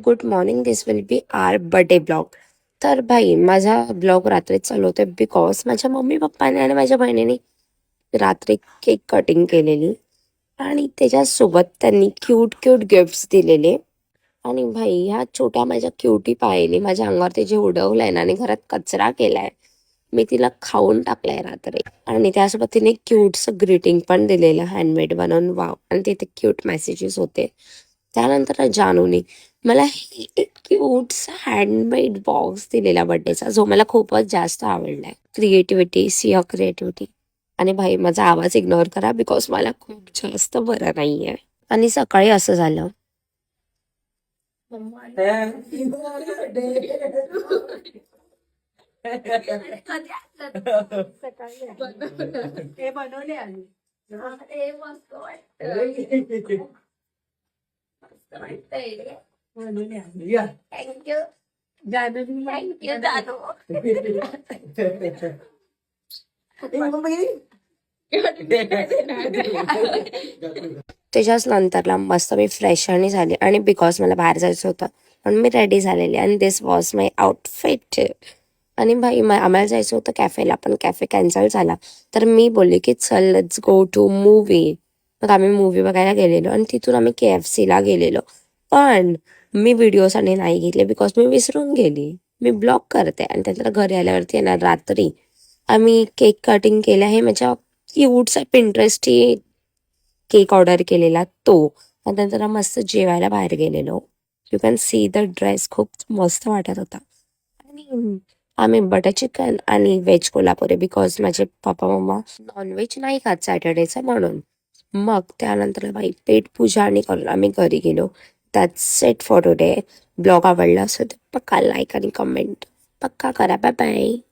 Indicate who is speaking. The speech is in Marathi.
Speaker 1: Good morning. This will be our birthday blog. तर भाई माझा ब्लॉग रात्री चालू होते बिकॉज माझ्या मम्मी पप्पाने आणि माझ्या बहिणीने रात्री केक कटिंग केलेली आणि त्याच्यासोबत त्यांनी क्यूट क्यूट गिफ्ट्स दिलेले. आणि भाई ह्या छोट्या माझ्या क्युटी पाहिली माझ्या अंगावर ते जे उडवलंय ना आणि घरात कचरा केलाय. मी तिला खाऊन टाकलाय रात्री. आणि त्यासोबत तिने क्यूटचं ग्रीटिंग पण दिलेलं हँडमेड बनवून. वाव. आणि तिथे क्यूट मेसेजेस होते. त्यानंतर जानूने मला एक क्यूटचा हँडमेड बॉक्स दिलेला बर्थडेचा, जो मला खूपच जास्त आवडलाय. Creativity, see your creativity. आणि भाई माझा आवाज इग्नोर करा बिकॉज मला खूप जास्त बरं नाहीये. आणि सकाळी असं झालं. थँक्यू जानू. थँक्यू जानू. त्याच्याच नंतरला मस्त मी फ्रेश आणि झाले आणि बिकॉज मला बाहेर जायचं होतं म्हणून मी रेडी झालेली. आणि दिस वॉज माय आउटफिट. आणि भाई आम्हाला जायचं होतं कॅफेला, पण कॅफे कॅन्सल झाला. तर मी बोलले की चल लेट्स गो टू मूवी. मग आम्ही मूवी बघायला गेलेलो आणि तिथून आम्ही KFC ला गेलेलो. पण मी व्हिडिओसाठी नाही घेतले बिकॉज मी विसरून गेली. मी ब्लॉग करते आणि त्यानंतर घरी आल्यावरती येणार रात्री आम्ही केक कटिंग केलं. हे माझ्या क्यूटचा पिंटरेस्टची केक ऑर्डर केलेला तो. आणि नंतर मस्त जेवायला बाहेर गेलेलो. You can see the dress खूप मस्त वाटत होता. आणि आम्ही बटर चिकन आणि व्हेज कोल्हापुरी बिकॉज माझे पप्पा मम्मा नॉनव्हेज नाही खात सॅटर्डेचं म्हणून. मग त्यानंतर बाई पेट पूजा आणि करून आम्ही घरी गेलो. That's it for today. Blog आवडला असेल तर पक्का लाईक आणि कमेंट पक्का करा. Bye bye.